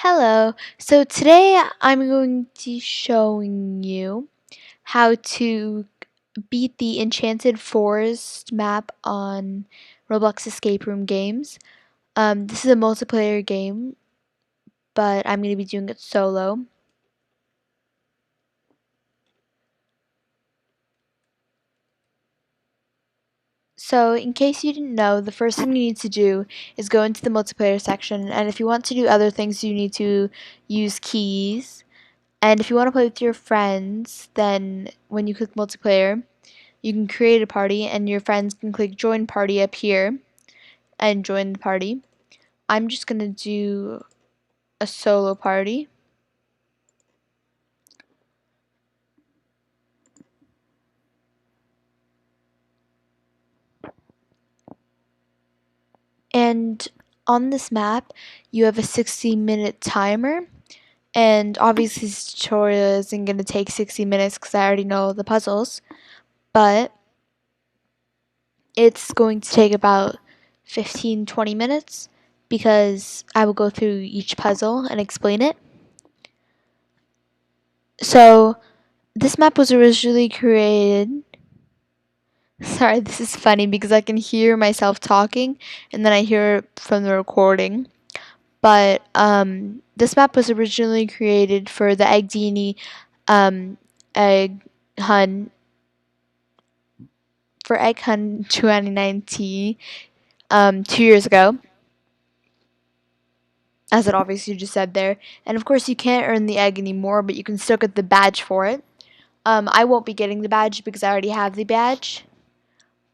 Hello. So today I'm going to be showing you how to beat the Enchanted Forest map on Roblox escape room games. This is a multiplayer game, but I'm going to be doing it solo. So in case you didn't know, the first thing you need to do is go into the multiplayer section, and if you want to do other things, you need to use keys. And if you want to play with your friends, then when you click multiplayer, you can create a party and your friends can click join party up here and join the party. I'm just going to do a solo party. And on this map, you have a 60-minute timer. And obviously this tutorial isn't going to take 60 minutes because I already know the puzzles. But it's going to take about 15-20 minutes because I will go through each puzzle and explain it. So this map was originally created. Sorry, this is funny because I can hear myself talking and then I hear it from the recording. But this map was originally created for the Egg Genie Egg Hunt for Egg Hunt 2019 2 years ago, as it obviously just said there. And of course, you can't earn the egg anymore, but you can still get the badge for it. I won't be getting the badge because I already have the badge.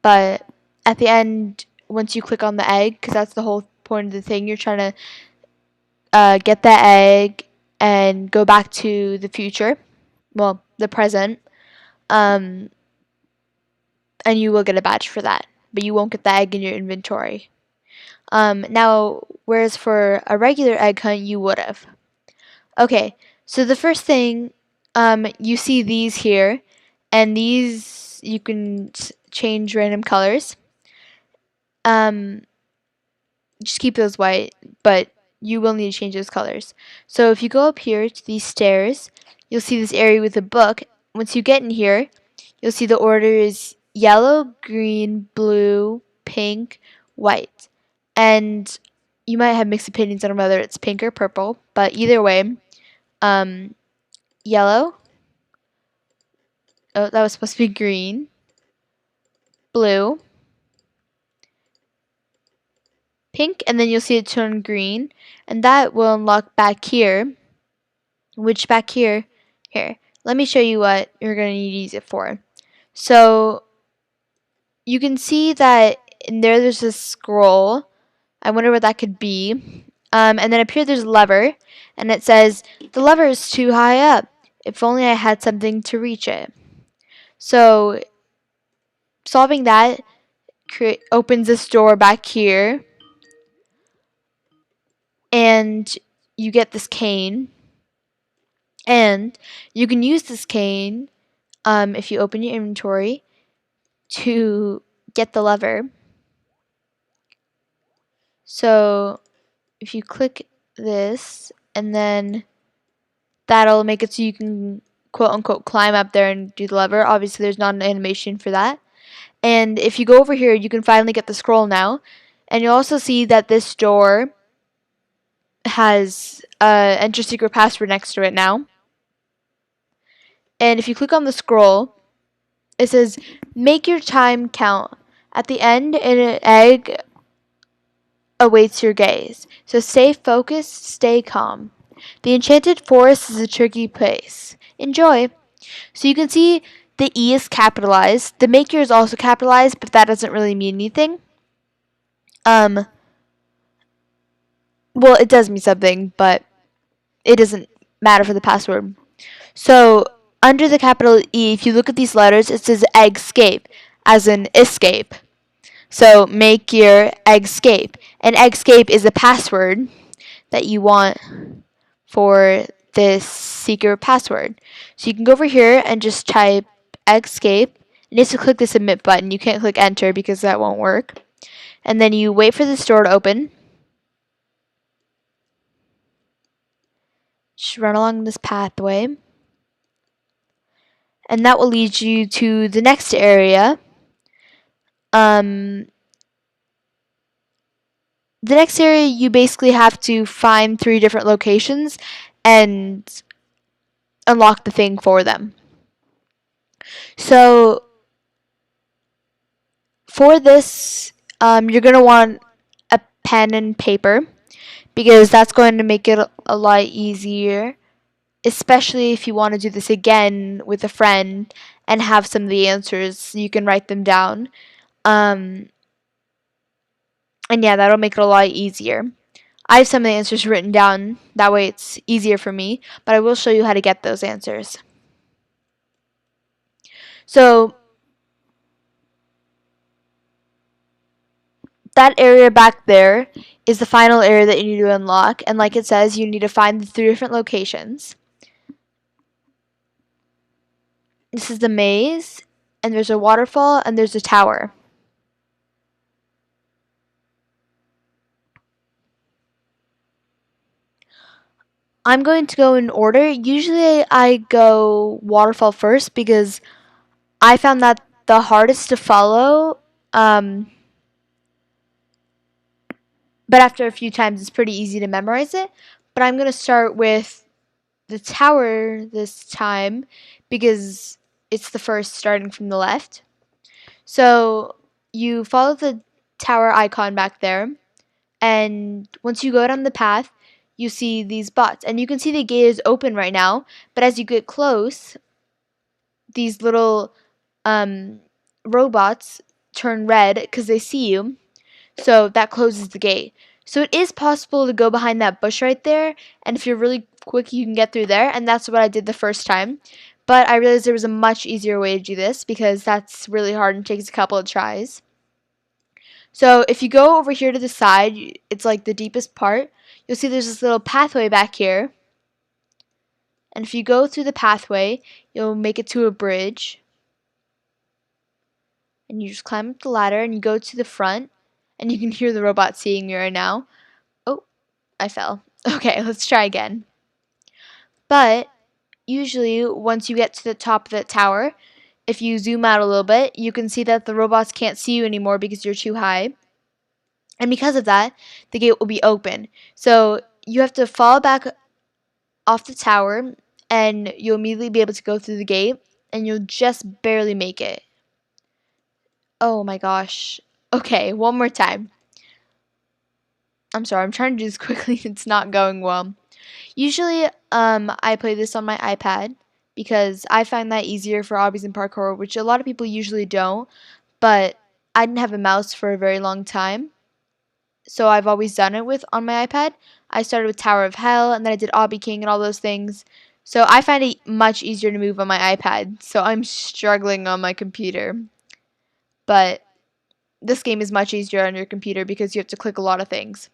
But at the end, once you click on the egg, because that's the whole point of the thing, you're trying to get that egg and go back to the future, well, the present, and you will get a badge for that, but you won't get the egg in your inventory. Now, whereas for a regular egg hunt, you would have. Okay, so the first thing, you see these here, and these you can change random colors. Just keep those white, but you will need to change those colors. So if you go up here to these stairs, you'll see this area with a book. Once you get in here, you'll see the order is yellow, green, blue, pink, white. And you might have mixed opinions on whether it's pink or purple, but either way, yellow. Oh, that was supposed to be green. Blue. Pink, and then you'll see it turn green. And that will unlock back here, which back here, let me show you what you're going to need to use it for. So you can see that in there's a scroll. I wonder what that could be. And then up here there's a lever, and it says, the lever is too high up. If only I had something to reach it. So solving that opens this door back here, and you get this cane. And you can use this cane, if you open your inventory, to get the lever. So if you click this, and then that'll make it so you can quote unquote climb up there and do the lever. Obviously there's not an animation for that. And if you go over here, you can finally get the scroll now. And you'll also see that this door has enter secret password next to it now. And if you click on the scroll, it says make your time count. At the end, an egg awaits your gaze. So stay focused, stay calm. The Enchanted Forest is a tricky place. Enjoy. So you can see the E is capitalized. The maker is also capitalized, but that doesn't really mean anything. Well, it does mean something, but it doesn't matter for the password. So under the capital E, if you look at these letters, it says escape, as in escape. So make your escape. And escape is the password that you want for this secret password. So you can go over here and just type escape. And you have to click the submit button. You can't click enter because that won't work. And then you wait for the store to open. just run along this pathway. And that will lead you to the next area. The next area, you basically have to find 3 different locations and unlock the thing for them. So for this, you're going to want a pen and paper because that's going to make it a lot easier, especially if you want to do this again with a friend and have some of the answers so you can write them down. And yeah, that'll make it a lot easier. I have some of the answers written down, that way it's easier for me, but I will show you how to get those answers. So that area back there is the final area that you need to unlock, and like it says, you need to find the 3 different locations. This is the maze, and there's a waterfall, and there's a tower. I'm going to go in order. Usually I go waterfall first because I found that the hardest to follow, but after a few times it's pretty easy to memorize it. But I'm going to start with the tower this time because it's the first starting from the left. So you follow the tower icon back there, and once you go down the path, you see these bots, and you can see the gate is open right now, but as you get close, these little robots turn red because they see you, so that closes the gate. So it is possible to go behind that bush right there, and if you're really quick, you can get through there, and that's what I did the first time. But I realized there was a much easier way to do this because that's really hard and takes a couple of tries. So if you go over here to the side, it's like the deepest part, you'll see there's this little pathway back here. And if you go through the pathway, you'll make it to a bridge. And you just climb up the ladder and you go to the front. And you can hear the robot seeing you right now. Oh, I fell. Okay, let's try again. But usually once you get to the top of the tower, if you zoom out a little bit, you can see that the robots can't see you anymore because you're too high. And because of that, the gate will be open. So you have to fall back off the tower and you'll immediately be able to go through the gate and you'll just barely make it. Oh my gosh. Okay, one more time. I'm sorry, I'm trying to do this quickly. It's not going well. Usually, I play this on my iPad because I find that easier for hobbies and parkour, which a lot of people usually don't. But I didn't have a mouse for a very long time, so I've always done it with on my iPad. I started with Tower of Hell, and then I did Obby King and all those things. So I find it much easier to move on my iPad. So I'm struggling on my computer. But this game is much easier on your computer because you have to click a lot of things.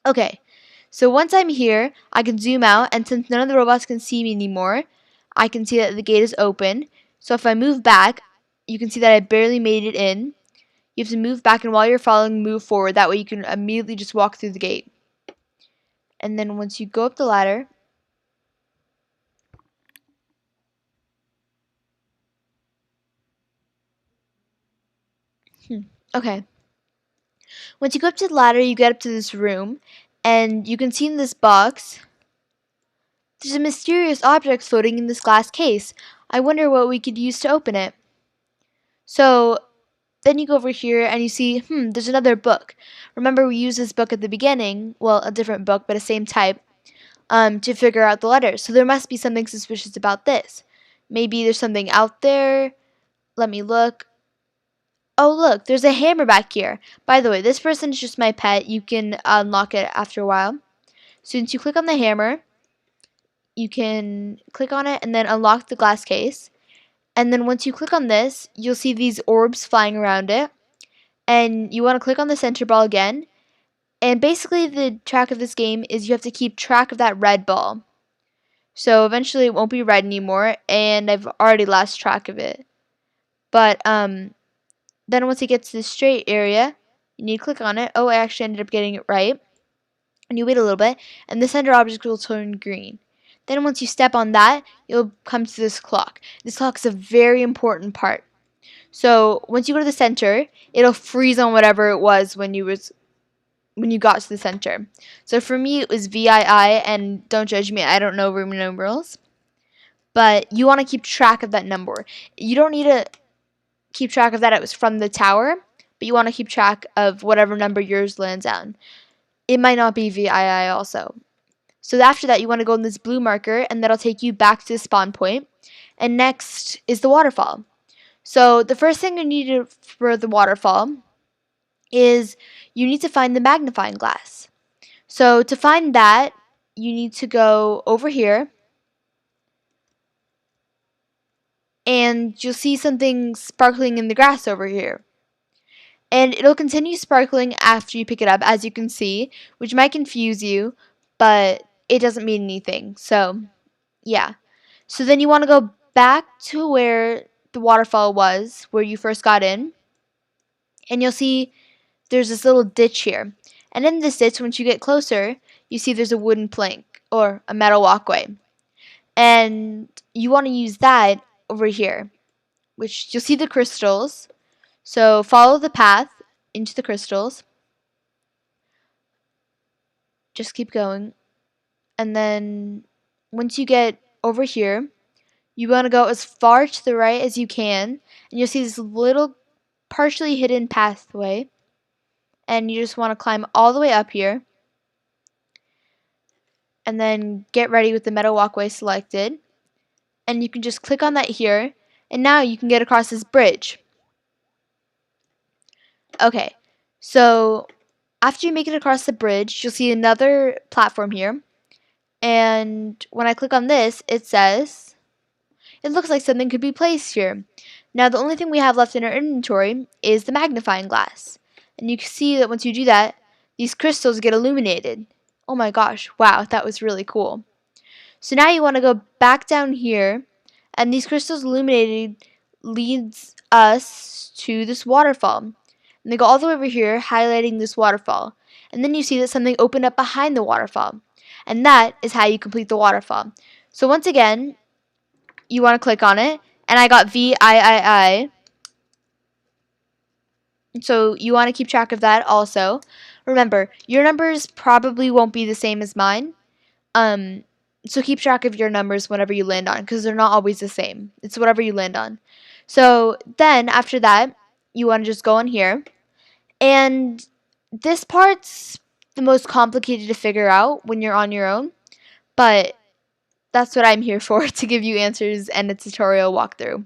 Okay, so once I'm here, I can zoom out, and since none of the robots can see me anymore, I can see that the gate is open. So if I move back, you can see that I barely made it in. You have to move back, and while you're following, move forward. That way you can immediately just walk through the gate. And then once you go up the ladder, okay. Once you go up to the ladder, you get up to this room, and you can see in this box, there's a mysterious object floating in this glass case. I wonder what we could use to open it. So then you go over here and you see, there's another book. Remember, we used this book at the beginning, well, a different book, but a same type, to figure out the letters. So there must be something suspicious about this. Maybe there's something out there. Let me look. Oh, look, there's a hammer back here. By the way, this person is just my pet. You can unlock it after a while. Since you click on the hammer, you can click on it and then unlock the glass case. And then once you click on this, you'll see these orbs flying around it. And you want to click on the center ball again. And basically the track of this game is you have to keep track of that red ball. So eventually it won't be red anymore, and I've already lost track of it. But then once it gets to the straight area, you need to click on it. Oh, I actually ended up getting it right. And you wait a little bit, and the center object will turn green. Then once you step on that, you'll come to this clock. This clock is a very important part. So once you go to the center, it'll freeze on whatever it was when you got to the center. So for me, it was VII, and don't judge me, I don't know Roman numerals. But you want to keep track of that number. You don't need to keep track of that it was from the tower, but you want to keep track of whatever number yours lands on. It might not be VII also. So after that, you want to go in this blue marker, and that'll take you back to the spawn point. And next is the waterfall. So the first thing you need to, for the waterfall is you need to find the magnifying glass. So to find that, you need to go over here, and you'll see something sparkling in the grass over here. And it'll continue sparkling after you pick it up, as you can see, which might confuse you, but it doesn't mean anything. So, yeah. So then you want to go back to where the waterfall was, where you first got in, and you'll see there's this little ditch here. And in this ditch, once you get closer, you see there's a wooden plank, or a metal walkway. And you want to use that over here, which you'll see the crystals. So follow the path into the crystals. Just keep going. And then once you get over here, you want to go as far to the right as you can. And you'll see this little partially hidden pathway. And you just want to climb all the way up here. And then get ready with the metal walkway selected. And you can just click on that here. And now you can get across this bridge. Okay, so after you make it across the bridge, you'll see another platform here. And when I click on this, it says, it looks like something could be placed here. Now the only thing we have left in our inventory is the magnifying glass. And you can see that once you do that, these crystals get illuminated. Oh my gosh, wow, that was really cool. So now you want to go back down here, and these crystals illuminated leads us to this waterfall. And they go all the way over here, highlighting this waterfall. And then you see that something opened up behind the waterfall. And that is how you complete the waterfall. So once again, you want to click on it. And I got VIII. So you want to keep track of that also. Remember, your numbers probably won't be the same as mine. So keep track of your numbers whenever you land on, because they're not always the same. It's whatever you land on. So then after that, you want to just go in here. And this part's the most complicated to figure out when you're on your own. But that's what I'm here for, to give you answers and a tutorial walkthrough.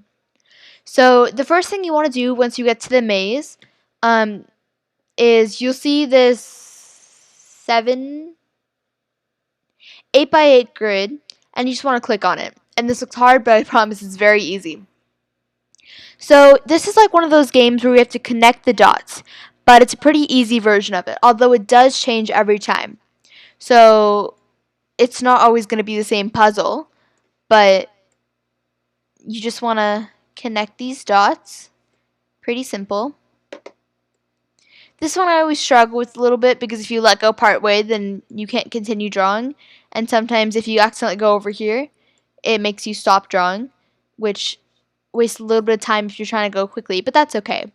So the first thing you want to do once you get to the maze is you'll see this 8x8 grid, and you just want to click on it. And this looks hard, but I promise it's very easy. So this is like one of those games where we have to connect the dots, but it's a pretty easy version of it, although it does change every time. So it's not always going to be the same puzzle, but you just want to connect these dots. Pretty simple. This one I always struggle with a little bit, because if you let go part way, then you can't continue drawing. And sometimes if you accidentally go over here, it makes you stop drawing, which wastes a little bit of time if you're trying to go quickly, but that's okay.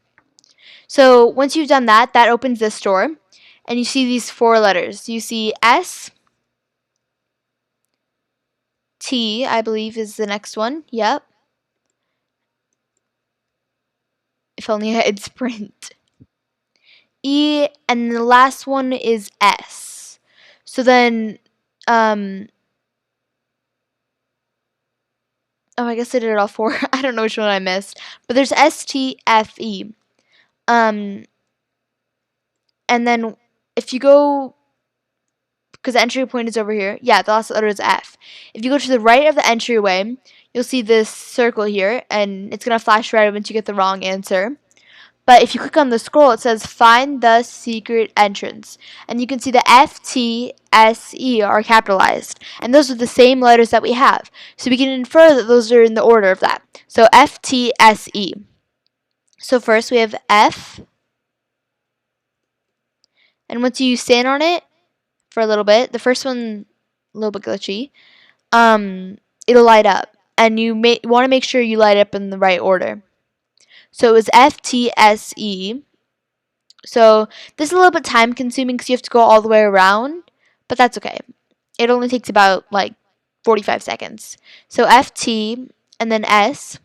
So once you've done that, that opens this door, and you see these 4 letters. You see S, T, I believe is the next one. Yep. If only I had sprint. E, and the last one is S. So then, oh, I guess I did it all 4. I don't know which one I missed. But there's S, T, F, E. And then if you go, because the entry point is over here. Yeah, the last letter is F. If you go to the right of the entryway, you'll see this circle here, and it's going to flash red once you get the wrong answer. But if you click on the scroll, it says find the secret entrance. And you can see the F, T, S, E are capitalized. And those are the same letters that we have. So we can infer that those are in the order of that. So F, T, S, E. So first we have F. And once you stand on it for a little bit, the first one a little bit glitchy, it'll light up, and you want to make sure you light up in the right order. So it was FTSE. So this is a little bit time consuming because you have to go all the way around, but that's okay. It only takes about like 45 seconds. So FT and then S.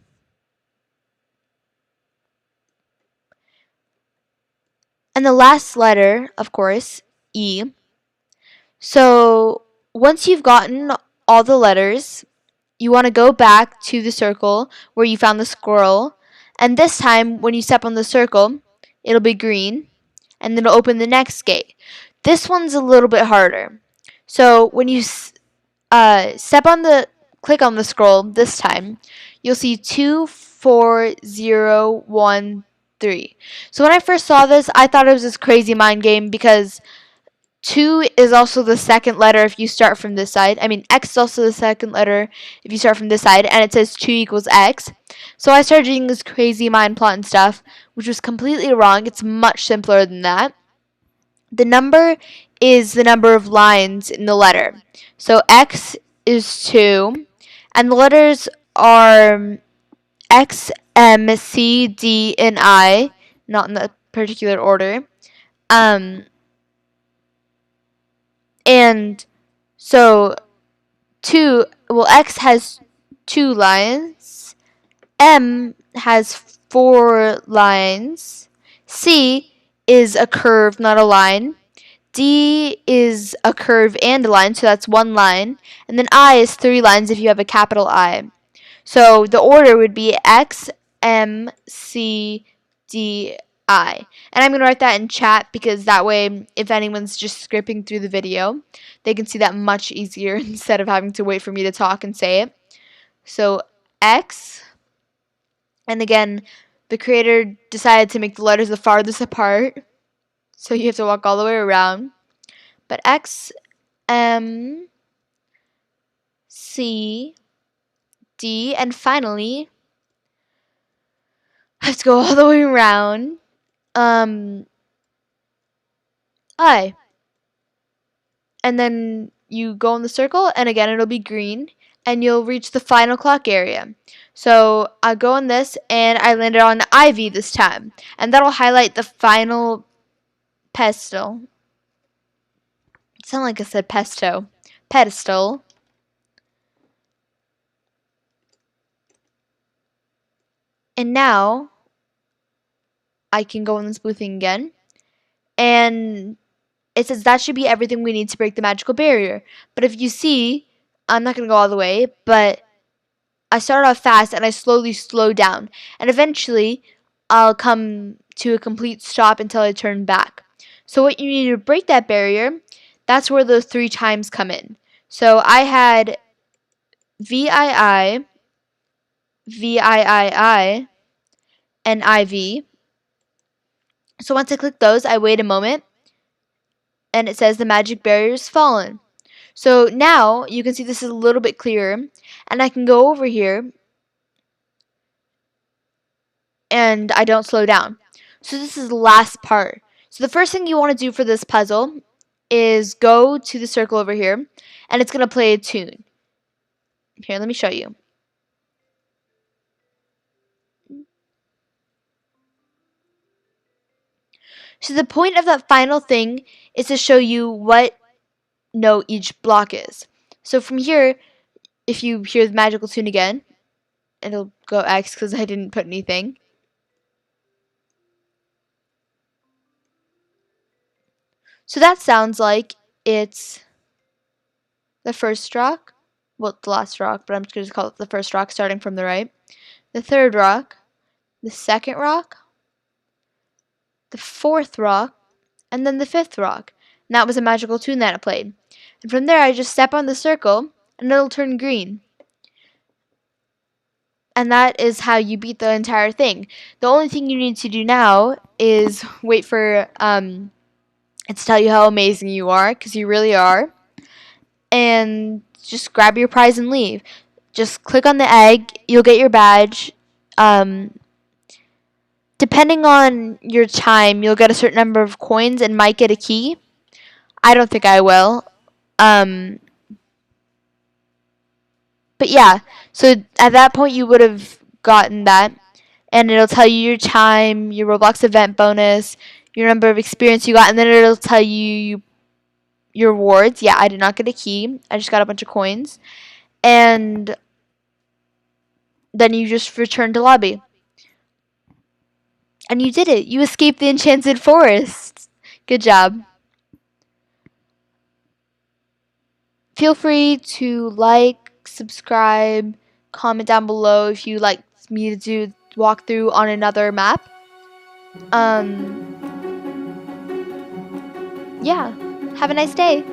And the last letter, of course, E. So once you've gotten all the letters, you want to go back to the circle where you found the squirrel. And this time, when you step on the circle, it'll be green. And then it'll open the next gate. This one's a little bit harder. So when you click on the scroll this time, you'll see 24013. So when I first saw this, I thought it was this crazy mind game because 2 is also the second letter if you start from this side. I mean, X is also the second letter if you start from this side, and it says 2 equals X. So I started doing this crazy mind plot and stuff, which was completely wrong. It's much simpler than that. The number is the number of lines in the letter. So X is 2, and the letters are X, M, C, D, and I, not in that particular order. And so X has 2 lines, M has 4 lines, C is a curve, not a line, D is a curve and a line, so that's 1 line, and then I is 3 lines if you have a capital I. So the order would be X, M, C, D, I. And I'm going to write that in chat because that way, if anyone's just skipping through the video, they can see that much easier instead of having to wait for me to talk and say it. So X, and again, the creator decided to make the letters the farthest apart, so you have to walk all the way around. But X, M, C, D, and finally, I have to go all the way around. I. And then you go in the circle, and again, it'll be green, and you'll reach the final clock area. So I go in this, and I landed on Ivy this time, and that'll highlight the final pedestal. It sounded like I said pesto. Pedestal. And now I can go in this blue thing again, and it says that should be everything we need to break the magical barrier. But if you see, I'm not going to go all the way, but I started off fast and I slowly slowed down. And eventually, I'll come to a complete stop until I turn back. So what you need to break that barrier, that's where those 3 times come in. So I had VII, VIII, and IV. So once I click those, I wait a moment, and it says the magic barrier is fallen. So now you can see this is a little bit clearer, and I can go over here and I don't slow down. So this is the last part. So the first thing you want to do for this puzzle is go to the circle over here, and it's going to play a tune. Here, let me show you. So the point of that final thing is to show you what note each block is. So from here, if you hear the magical tune again, it'll go X because I didn't put anything. So that sounds like it's the first rock. Well, the last rock, but I'm just going to call it the first rock starting from the right. The third rock, the second rock, the fourth rock, and then the fifth rock. And that was a magical tune that it played. And from there, I just step on the circle, and it'll turn green. And that is how you beat the entire thing. The only thing you need to do now is wait for it to tell you how amazing you are, because you really are. And just grab your prize and leave. Just click on the egg, you'll get your badge. Depending on your time, you'll get a certain number of coins and might get a key. I don't think I will. But yeah, so at that point you would have gotten that, and it'll tell you your time, your Roblox event bonus, your number of experience you got, and then it'll tell you your rewards. Yeah, I did not get a key. I just got a bunch of coins. And then you just return to lobby. And you did it. You escaped the Enchanted Forest. Good job. Feel free to like, subscribe, comment down below if you like me to do walkthrough on another map. Yeah. Have a nice day.